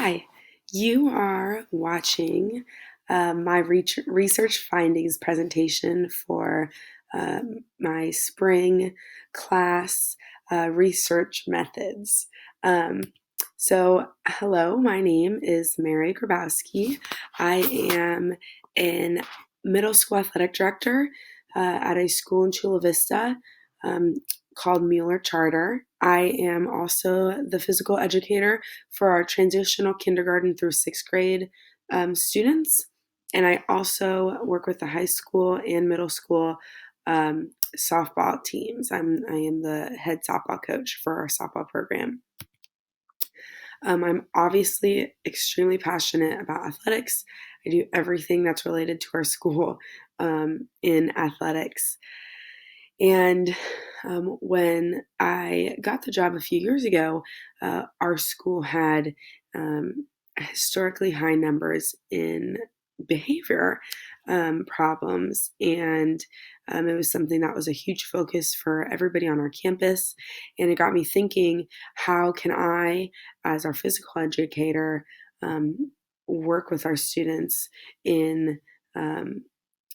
Hi, you are watching my research findings presentation for my spring class research methods. Um, Hello, my name is Mary Grabowski. I am an middle school athletic director at a school in Chula Vista. Um, Called Mueller Charter. I am also the physical educator for our transitional kindergarten through sixth grade students. And I also work with the high school and middle school softball teams. I am the head softball coach for our softball program. I'm obviously extremely passionate about athletics. I do everything that's related to our school in athletics. And when I got the job a few years ago, our school had historically high numbers in behavior problems, and it was something that was a huge focus for everybody on our campus. And it got me thinking, how can I, as our physical educator, work with our students in um,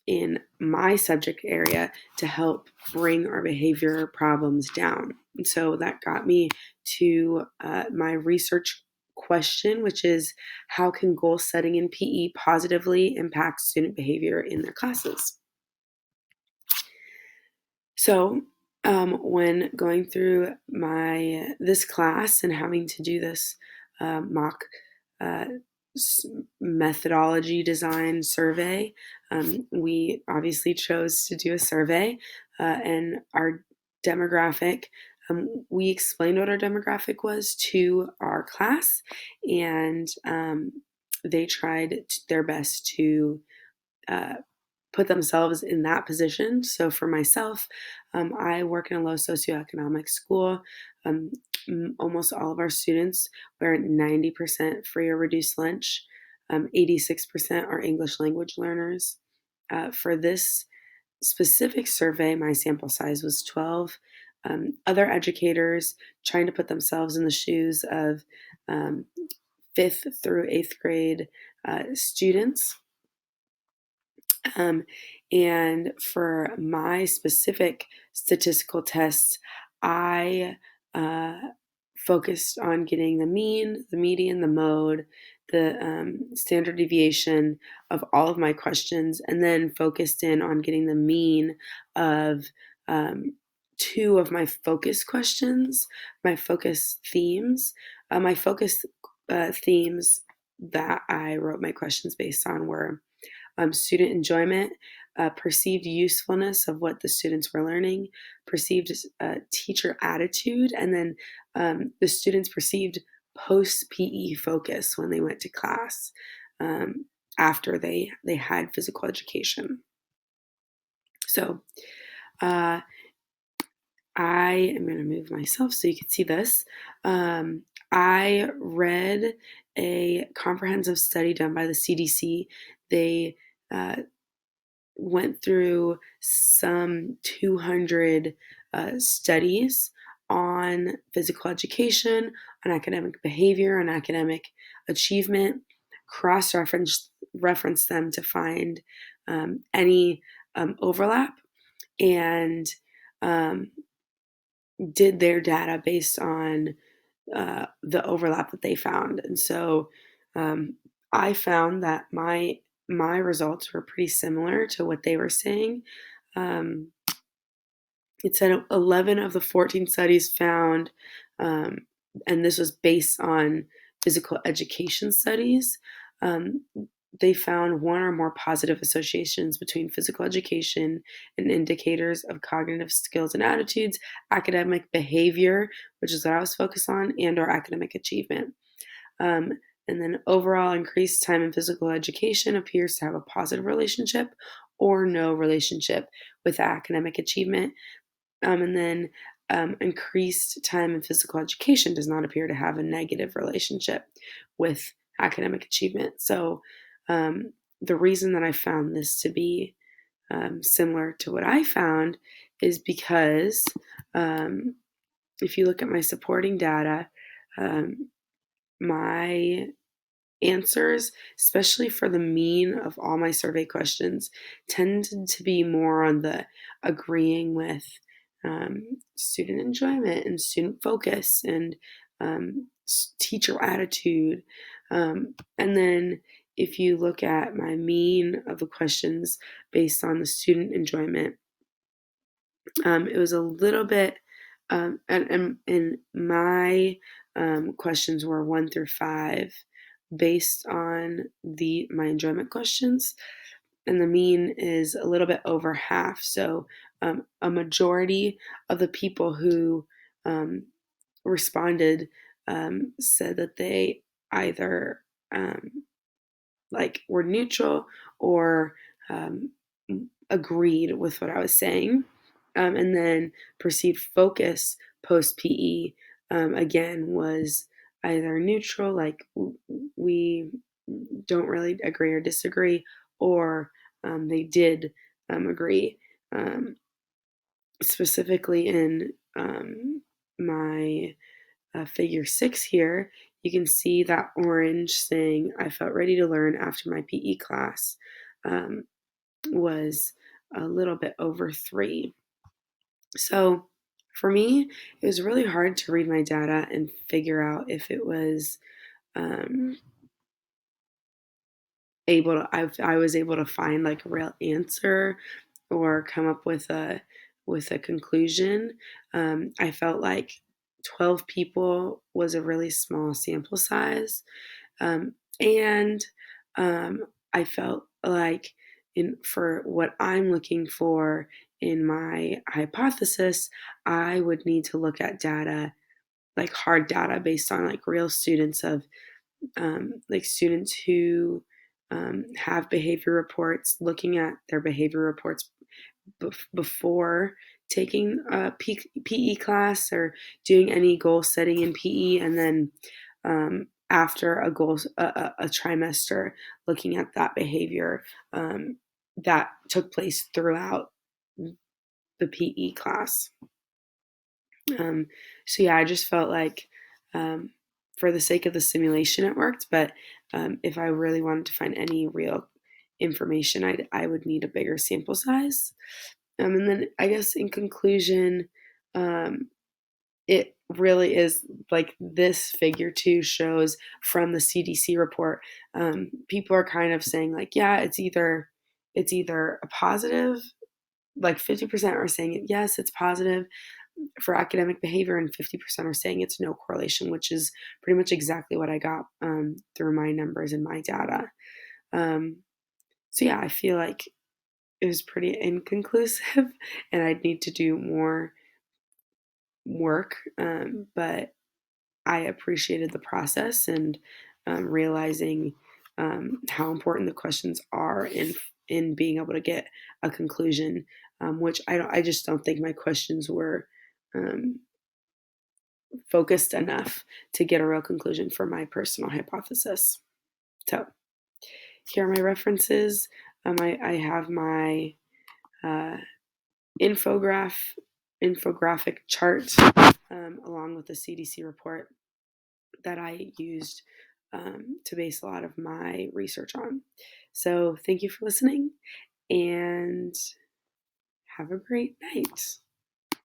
in my subject area to help bring our behavior problems down. And so that got me to my research question, which is, how can goal setting in PE positively impact student behavior in their classes? So, when going through this class and having to do this mock uh, methodology design survey, we obviously chose to do a survey, and our demographic. We explained what our demographic was to our class, and they tried their best to uh, put themselves in that position. So for myself, I work in a low socioeconomic school. Um, Almost all of our students wear 90% free or reduced lunch. 86% are English language learners. For this specific survey, my sample size was 12. Other educators trying to put themselves in the shoes of um, fifth through eighth grade students. Um, and for my specific statistical tests, I uh, focused on getting the mean, the median, the mode, the standard deviation of all of my questions, and then focused in on getting the mean of two of my focus questions, my focus themes. My focus themes that I wrote my questions based on were student enjoyment, perceived usefulness of what the students were learning, perceived teacher attitude, and then the students perceived post PE focus when they went to class um, after they had physical education. So uh, I am going to move myself so you can see this. I read a comprehensive study done by the CDC. They uh, went through some 200 studies on physical education, on academic behavior, on academic achievement, reference them to find any overlap, and um, did their data based on the overlap that they found. And so um, I found that my results were pretty similar to what they were saying. Um, it said 11 of the 14 studies found, um, and this was based on physical education studies. Um, they found one or more positive associations between physical education and indicators of cognitive skills and attitudes, academic behavior, which is what I was focused on, and or academic achievement. Um, and then overall increased time in physical education appears to have a positive relationship or no relationship with academic achievement. And then increased time in physical education does not appear to have a negative relationship with academic achievement. So the reason that I found this to be similar to what I found is because um, if you look at my supporting data, um, my answers, especially for the mean of all my survey questions, tended to be more on the agreeing with student enjoyment and student focus and teacher attitude. And then if you look at my mean of the questions based on the student enjoyment, it was a little bit, and my questions were 1 through 5 based on the my enjoyment questions, and the mean is a little bit over half. So a majority of the people who um, responded said that they either like were neutral or um, agreed with what I was saying. And then perceived focus post PE again was either neutral, like we don't really agree or disagree, or they did agree. Um, Specifically in my figure 6 here, you can see that orange saying, I felt ready to learn after my PE class, um, was a little bit over 3. So for me, it was really hard to read my data and figure out if it was um, I was able to find like a real answer or come up with a conclusion. I felt like 12 people was a really small sample size, and I felt like in for what I'm looking for in my hypothesis, I would need to look at data like hard data based on like real students of like students who have behavior reports, looking at their behavior reports before taking a PE class or doing any goal setting in PE, and then after a trimester, looking at that behavior that took place throughout the PE class. Um, so yeah, I just felt like um, for the sake of the simulation, it worked. But if I really wanted to find any real information, I would need a bigger sample size. And then I guess in conclusion, um, it really is like this figure 2 shows from the CDC report. People are kind of saying like, yeah, it's either a positive, like 50% are saying it, yes, it's positive for academic behavior, and 50% are saying it's no correlation, which is pretty much exactly what I got through my numbers and my data. Um, so yeah, I feel like it was pretty inconclusive, and I'd need to do more work. But I appreciated the process and realizing how important the questions are in being able to get a conclusion, which I just don't think my questions were um, focused enough to get a real conclusion for my personal hypothesis. So here are my references. I have my uh, infographic chart along with the CDC report that I used to base a lot of my research on. So thank you for listening and have a great night.